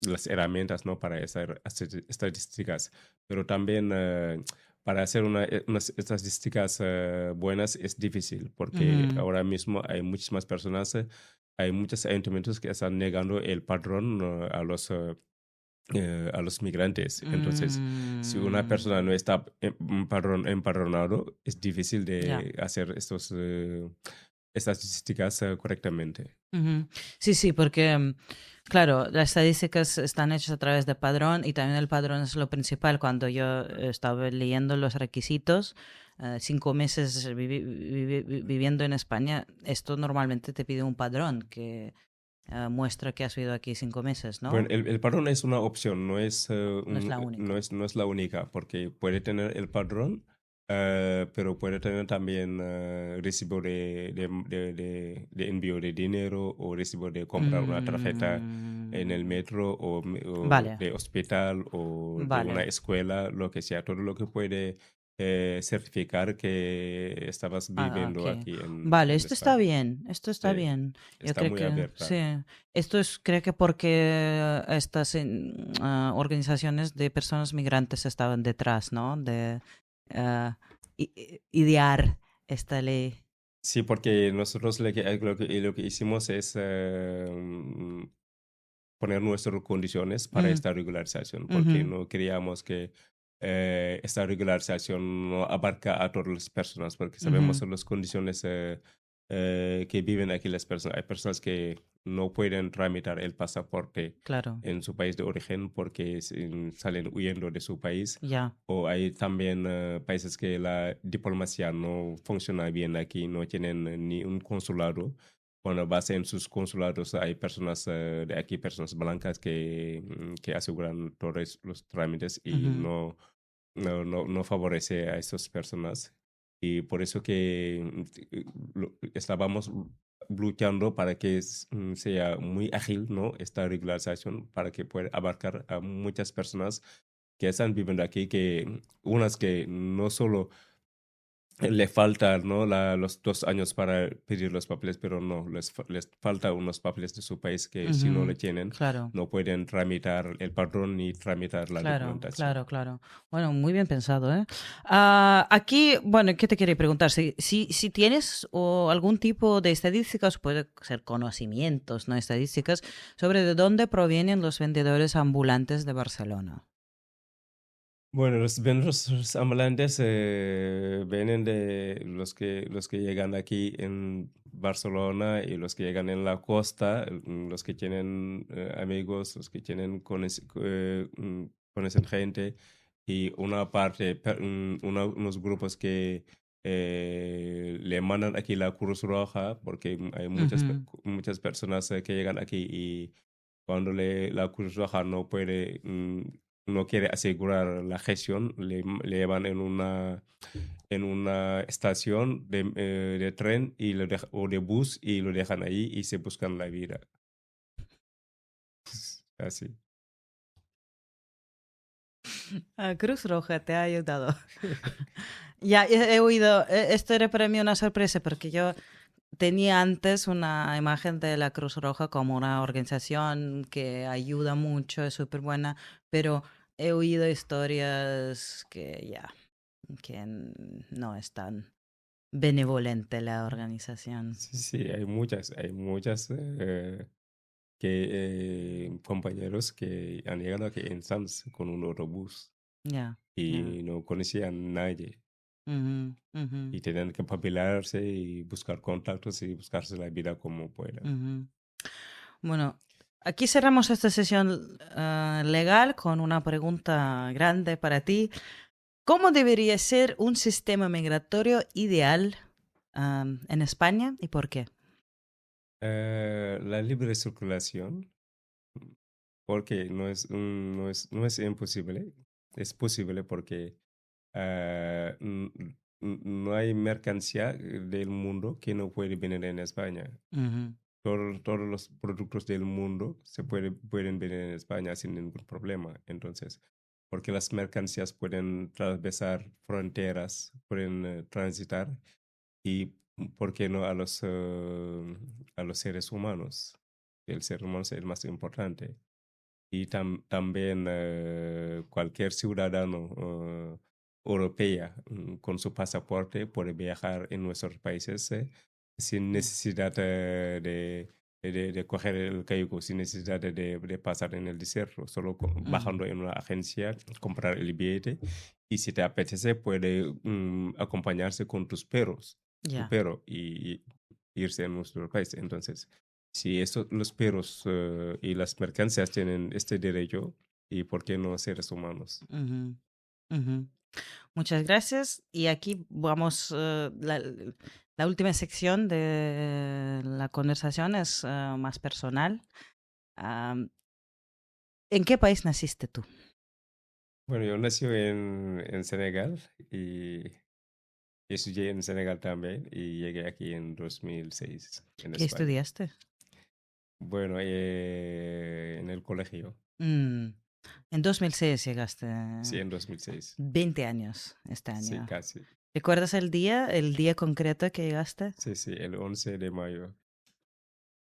Speaker 2: Las herramientas, ¿no? Para hacer estadísticas, pero también para hacer unas estadísticas buenas es difícil porque
Speaker 1: Ujú.
Speaker 2: ahora mismo hay muchísimas personas, hay muchos ayuntamientos que están negando el padrón a los migrantes. Entonces, si una persona no
Speaker 1: Mm,
Speaker 2: está empadronado, es difícil
Speaker 1: ya.
Speaker 2: de hacer estas estadísticas correctamente.
Speaker 1: Ujú. Sí, sí, porque, claro, las estadísticas están hechas a través de padrón y también el padrón es lo principal. Cuando yo estaba leyendo los requisitos, 5 meses viviendo en España, esto normalmente te pide un padrón que muestra que has vivido aquí 5 meses,
Speaker 2: Bueno,
Speaker 1: ¿no?
Speaker 2: el padrón es una opción,
Speaker 1: No es la única.
Speaker 2: no es la única, porque puede tener el padrón, pero puede tener también recibo de envío de dinero o recibo de comprar una tarjeta en el
Speaker 1: Mm,
Speaker 2: metro o
Speaker 1: vale,
Speaker 2: de hospital o de una
Speaker 1: vale.
Speaker 2: escuela, lo que sea, todo lo que puede certificar que estabas
Speaker 1: Ah,
Speaker 2: viviendo
Speaker 1: ok.
Speaker 2: aquí
Speaker 1: Vale,
Speaker 2: en
Speaker 1: esto está
Speaker 2: España.
Speaker 1: bien, esto está
Speaker 2: Sí,
Speaker 1: bien. Yo
Speaker 2: está
Speaker 1: creo
Speaker 2: muy
Speaker 1: que sí.
Speaker 2: abierta.
Speaker 1: Esto es, creo que porque estas organizaciones de personas migrantes estaban detrás, ¿no? De idear esta ley.
Speaker 2: Sí, porque nosotros lo que hicimos es poner nuestras condiciones para
Speaker 1: Mm,
Speaker 2: esta regularización, porque
Speaker 1: ujú,
Speaker 2: no queríamos que esta regularización no abarca a todas las personas, porque sabemos
Speaker 1: ujú,
Speaker 2: las condiciones que viven aquí las personas. Hay personas que no pueden tramitar el pasaporte
Speaker 1: claro,
Speaker 2: en su país de origen porque salen huyendo de su país.
Speaker 1: ya.
Speaker 2: O hay también países que la diplomacia no funciona bien aquí, no tienen ni un consulado. Cuando vas en sus consulados hay personas de aquí, personas blancas que aseguran todos los trámites y
Speaker 1: Ujú,
Speaker 2: no favorece a estas personas. Y por eso que estábamos luchando para que sea muy ágil, ¿no? Esta regularización para que pueda abarcar a muchas personas que están viviendo aquí, que unas que no solo le falta, ¿no? Los 2 años para pedir los papeles, pero no, les falta unos papeles de su país que si no le
Speaker 1: Ujú,
Speaker 2: tienen,
Speaker 1: claro.
Speaker 2: no pueden tramitar el padrón ni tramitar la
Speaker 1: Claro,
Speaker 2: documentación.
Speaker 1: claro, claro. Bueno, muy bien pensado, ¿eh? Aquí, bueno, ¿qué te quería preguntar? Si tienes algún tipo de estadísticas, puede ser conocimientos, no estadísticas, sobre de dónde provienen los vendedores ambulantes de Barcelona.
Speaker 2: Bueno, los vendedores ambulantes vienen de los que llegan aquí en Barcelona y los que llegan en la costa, los que tienen amigos, los que tienen conocen gente y una parte, unos grupos que le mandan aquí la Cruz Roja porque hay
Speaker 1: Ujú,
Speaker 2: muchas personas que llegan aquí y cuando la Cruz Roja no quiere asegurar la gestión, le llevan en una estación de tren o de bus y lo dejan ahí y se buscan la vida. Así.
Speaker 1: Cruz Roja te ha ayudado. Ya he oído, esto era para mí una sorpresa porque yo tenía antes una imagen de la Cruz Roja como una organización que ayuda mucho, es súper buena, pero he oído historias que no es tan benevolente la organización.
Speaker 2: Sí, sí, hay muchas compañeros que han llegado aquí en Sams con un autobús
Speaker 1: Ya, ya.
Speaker 2: y no conocían a nadie
Speaker 1: Ujú, ujú,
Speaker 2: y tenían que papelarse y buscar contactos y buscarse la vida como puedan.
Speaker 1: ujú. Bueno, aquí cerramos esta sesión legal con una pregunta grande para ti. ¿Cómo debería ser un sistema migratorio ideal en España y por qué?
Speaker 2: La libre circulación, porque no es imposible, es posible porque no hay mercancía del mundo que no puede venir en España.
Speaker 1: Ujú,
Speaker 2: Todos los productos del mundo pueden venir en España sin ningún problema. Entonces, porque las mercancías pueden atravesar fronteras, pueden transitar y, ¿por qué no a los seres humanos? El ser humano es el más importante. Y también cualquier ciudadano europea con su pasaporte puede viajar en nuestros países sin
Speaker 1: ya,
Speaker 2: necesidad de coger el cayuco, sin necesidad de pasar en el desierto, solo
Speaker 1: ujú,
Speaker 2: bajando en una agencia, comprar el billete y si te apetece puede acompañarse con tu
Speaker 1: ya,
Speaker 2: perro y irse a nuestro país. Entonces, si los perros y las mercancías tienen este derecho, ¿y por qué no seres humanos?
Speaker 1: ujú, ujú. Muchas gracias. Y aquí vamos, la última sección de la conversación es más personal. Am, ¿En qué país naciste tú?
Speaker 2: Bueno, yo nací en Senegal y estudié en Senegal también y llegué aquí en 2006 en
Speaker 1: ¿Qué
Speaker 2: España.
Speaker 1: estudiaste?
Speaker 2: Bueno, en el colegio,
Speaker 1: Mm, en 2006 llegaste.
Speaker 2: sí, en 2006.
Speaker 1: 20 años este
Speaker 2: Sí,
Speaker 1: año.
Speaker 2: casi.
Speaker 1: ¿Recuerdas el día concreto que llegaste?
Speaker 2: Sí, sí, el 11 de mayo.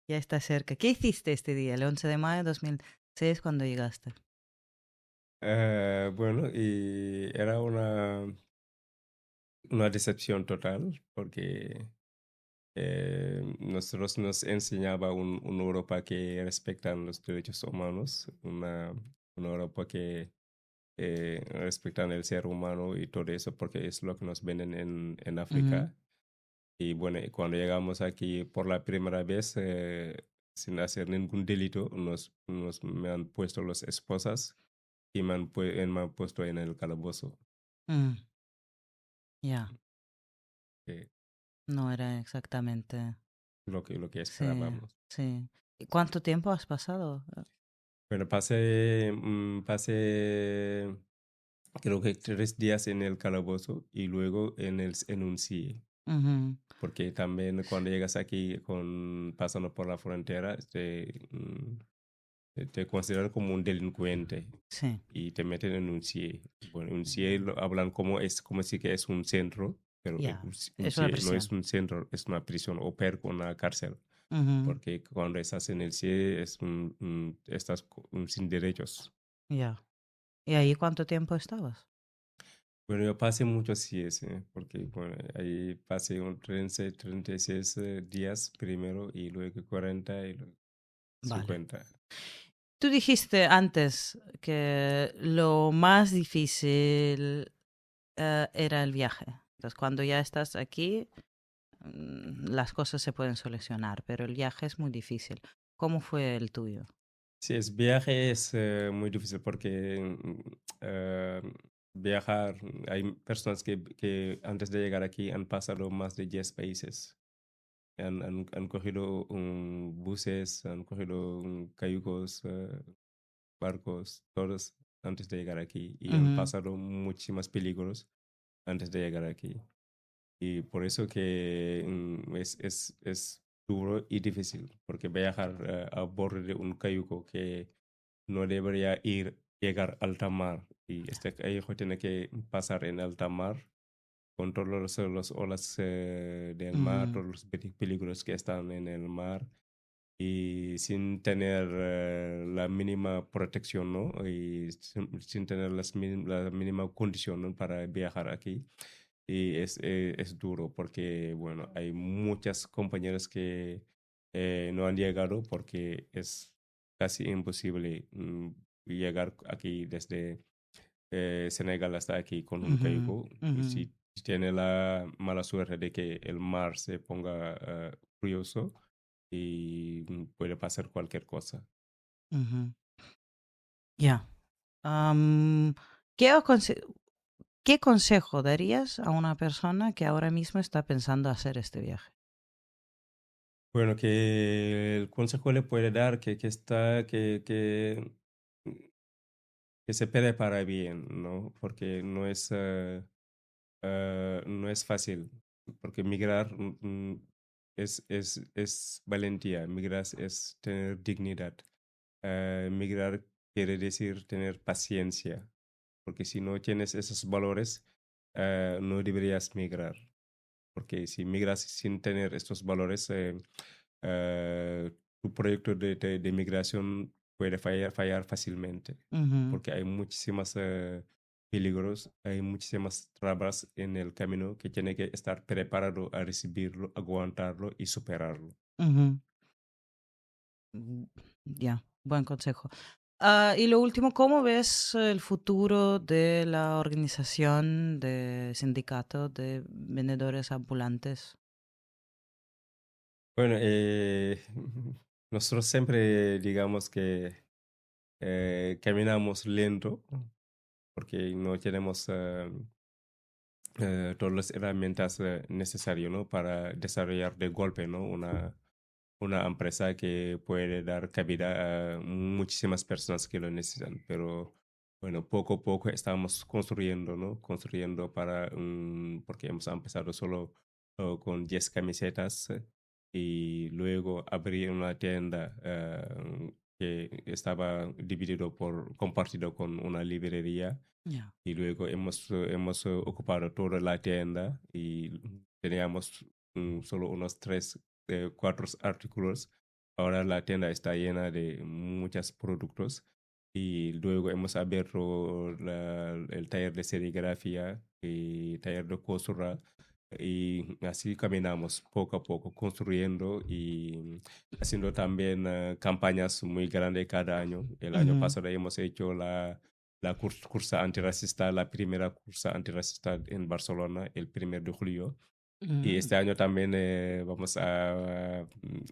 Speaker 1: Ya está cerca. ¿Qué hiciste este día, el 11 de mayo de 2006, cuando llegaste?
Speaker 2: Bueno, y era una decepción total porque nosotros nos enseñaba una Europa que respetan los derechos humanos, una Europa que respetan el ser humano y todo eso, porque es lo que nos venden en
Speaker 1: Ujú,
Speaker 2: África. Y bueno, y cuando llegamos aquí por la primera vez, sin hacer ningún delito, me han puesto las esposas y me han puesto en el calabozo.
Speaker 1: mm, ya,
Speaker 2: eh,
Speaker 1: no era exactamente.
Speaker 2: lo que
Speaker 1: Sí,
Speaker 2: esperábamos.
Speaker 1: sí. ¿Y cuánto tiempo has pasado?
Speaker 2: Bueno, pasé creo que 3 días en el calabozo y luego en un CIE.
Speaker 1: Ujú,
Speaker 2: Porque también cuando llegas aquí pasando por la frontera, te consideran como un delincuente
Speaker 1: Sí,
Speaker 2: y te meten en un CIE. Bueno, un CIE lo hablan como es como si que es un centro, pero
Speaker 1: ya.
Speaker 2: un
Speaker 1: Es una
Speaker 2: CIE no es
Speaker 1: prisión.
Speaker 2: un centro, es una prisión o peor con una cárcel.
Speaker 1: Ujú,
Speaker 2: Porque cuando estás en el CIE estás sin derechos.
Speaker 1: ya. ¿Y ahí cuánto tiempo estabas?
Speaker 2: Bueno, yo pasé muchos CIEs, porque bueno, ahí pasé un 36 días primero y luego 40 y luego
Speaker 1: Vale.
Speaker 2: 50.
Speaker 1: Tú dijiste antes que lo más difícil era el viaje. Entonces, cuando ya estás aquí, las cosas se pueden solucionar, pero el viaje es muy difícil. ¿Cómo fue el tuyo?
Speaker 2: Sí, es viaje es muy difícil porque viajar, hay personas que antes de llegar aquí han pasado más de 10 países. Han cogido buses, han cogido cayucos, barcos, todos antes de llegar aquí y han
Speaker 1: Ujú,
Speaker 2: pasado muchísimos peligros antes de llegar aquí. Y por eso que es duro y difícil, porque viajar a bordo de un cayuco que no debería llegar a alta mar y este cayuco tiene que pasar en alta mar con todos los olas del mar,
Speaker 1: ujú,
Speaker 2: todos los peligros que están en el mar y sin tener la mínima protección, ¿no? Y sin tener la mínima condición, ¿no? Para viajar aquí. Y es duro porque, bueno, hay muchas compañeras que no han llegado porque es casi imposible llegar aquí desde Senegal hasta aquí con un
Speaker 1: ujú,
Speaker 2: cayuco.
Speaker 1: ujú,
Speaker 2: Si tiene la mala suerte de que el mar se ponga furioso y puede pasar cualquier cosa.
Speaker 1: ujú. Ya. Am, ¿qué, qué consejo darías a una persona que ahora mismo está pensando hacer este viaje?
Speaker 2: Bueno, que el consejo le puede dar que se prepara bien, ¿no? Porque no es fácil, porque migrar es valentía, migrar es tener dignidad. Migrar quiere decir tener paciencia, porque si no tienes esos valores, no deberías migrar, porque si migras sin tener estos valores, tu proyecto de migración puede fallar fácilmente,
Speaker 1: Ujú,
Speaker 2: porque hay muchísimas peligros, hay muchísimas trabas en el camino que tiene que estar preparado a recibirlo, aguantarlo y superarlo.
Speaker 1: ujú. Mm, ya, buen consejo. Y lo último, ¿cómo ves el futuro de la organización de sindicato de vendedores ambulantes?
Speaker 2: Bueno, nosotros siempre digamos que caminamos lento porque no tenemos todas las herramientas necesarias, ¿no? Para desarrollar de golpe, ¿no? Una empresa que puede dar cabida a muchísimas personas que lo necesitan. Pero bueno, poco a poco estamos construyendo, ¿no? Construyendo porque hemos empezado solo con 10 camisetas y luego abrir una tienda que estaba compartido con una librería
Speaker 1: Ya.
Speaker 2: y luego hemos ocupado toda la tienda y teníamos solo unos 4 artículos. Ahora la tienda está llena de muchos productos y luego hemos abierto el taller de serigrafía y taller de costura y así caminamos poco a poco construyendo y haciendo también campañas muy grandes cada año. El año
Speaker 1: Ujú,
Speaker 2: pasado hemos hecho la cursa antirracista, la primera cursa antirracista en Barcelona, el 1 de julio. Y
Speaker 1: ujú,
Speaker 2: este año también vamos a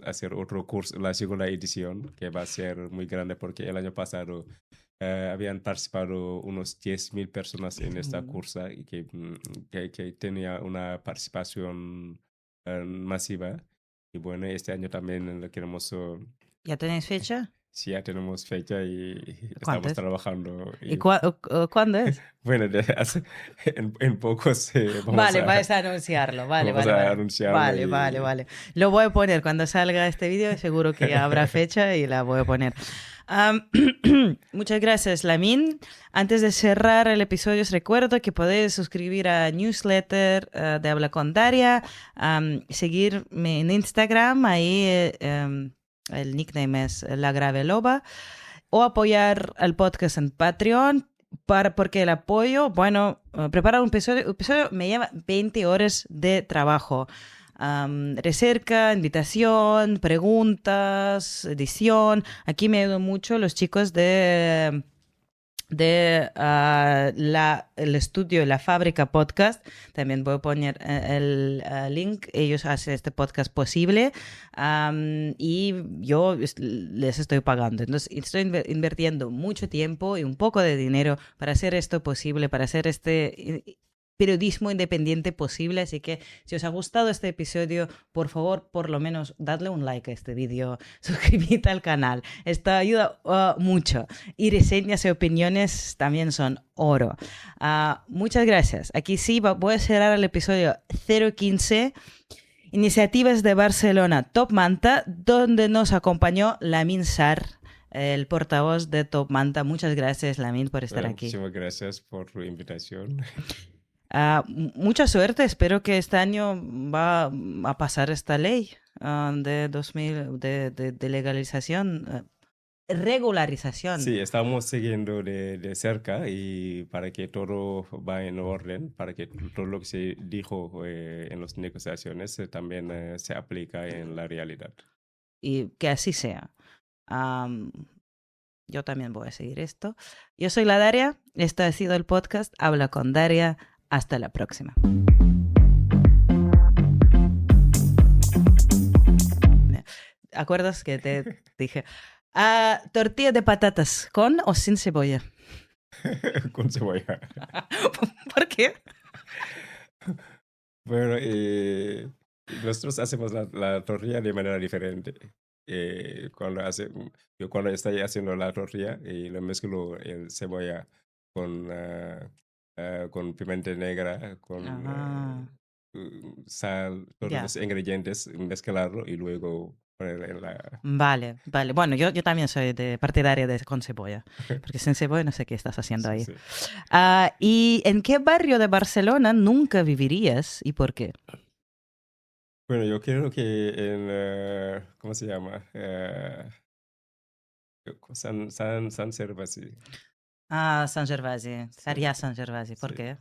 Speaker 2: hacer otro curso, la segunda edición, que va a ser muy grande porque el año pasado habían participado unos 10.000 personas en esta
Speaker 1: ujú.
Speaker 2: cursa y que tenía una participación masiva. Y bueno, este año también lo queremos.
Speaker 1: ¿Ya tenéis fecha?
Speaker 2: Sí, ya tenemos fecha y
Speaker 1: ¿Cuánto
Speaker 2: estamos
Speaker 1: es?
Speaker 2: trabajando.
Speaker 1: ¿Y
Speaker 2: Y
Speaker 1: cuándo es?
Speaker 2: bueno, en pocos
Speaker 1: Vale, vais a anunciarlo. Vale,
Speaker 2: vamos
Speaker 1: vale,
Speaker 2: a
Speaker 1: vale.
Speaker 2: anunciarlo
Speaker 1: Vale, vale,
Speaker 2: y
Speaker 1: vale. Lo voy a poner cuando salga este vídeo, seguro que ya habrá fecha y la voy a poner. Muchas gracias, Lamin. Antes de cerrar el episodio, os recuerdo que podéis suscribir a newsletter de Habla con Daria, seguirme en Instagram, ahí el nickname es La Grave Loba, o apoyar al podcast en Patreon, porque el apoyo, bueno, preparar un episodio me lleva 20 horas de trabajo. Recerca, invitación, preguntas, edición. Aquí me ayudan mucho los chicos de el estudio La Fábrica Podcast. También voy a poner el link. Ellos hacen este podcast posible y yo les estoy pagando. Entonces estoy invirtiendo mucho tiempo y un poco de dinero para hacer esto posible, para hacer este periodismo independiente posible. Así que si os ha gustado este episodio, por favor, por lo menos dadle un like a este vídeo, suscribid al canal, esto ayuda mucho, y reseñas y opiniones también son oro. Muchas gracias. Aquí sí voy a cerrar el episodio 015, Iniciativas de Barcelona Top Manta, donde nos acompañó Lamin Sarr, el portavoz de Top Manta. Muchas gracias, Lamin, por estar aquí.
Speaker 2: Muchísimas gracias por tu invitación.
Speaker 1: Mucha suerte, espero que este año va a pasar esta ley de legalización, regularización.
Speaker 2: Sí, estamos siguiendo de cerca y para que todo va en orden, para que todo lo que se dijo en las negociaciones también se aplica en la realidad.
Speaker 1: Y que así sea. Yo también voy a seguir esto. Yo soy la Daria, esto ha sido el podcast Habla con Daria. Hasta la próxima. ¿Acuerdas que te dije tortilla de patatas con o sin cebolla?
Speaker 2: Con cebolla.
Speaker 1: ¿Por qué?
Speaker 2: Bueno, nosotros hacemos la tortilla de manera diferente. Cuando estoy haciendo la tortilla y lo mezclo el cebolla con pimienta negra, con sal, todos los ingredientes, mezclarlo y luego ponerlo en la...
Speaker 1: Vale. Bueno, yo también soy partidaria de con cebolla, porque sin cebolla no sé qué estás haciendo ahí.
Speaker 2: Sí.
Speaker 1: ¿Y en qué barrio de Barcelona nunca vivirías y por qué?
Speaker 2: Bueno, yo creo que en... ¿cómo se llama? San Gervasi.
Speaker 1: San Gervasi. Sería San Gervasi. ¿Por qué?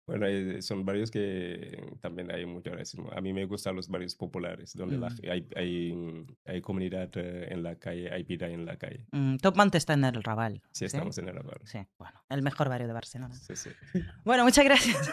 Speaker 2: Bueno, son barrios que también hay mucho racismo. A mí me gustan los barrios populares, donde hay comunidad en la calle, hay vida en la calle.
Speaker 1: Top Manta está en el Raval.
Speaker 2: Sí, estamos en el Raval.
Speaker 1: Sí, bueno, el mejor barrio de Barcelona.
Speaker 2: Sí.
Speaker 1: Bueno, muchas gracias.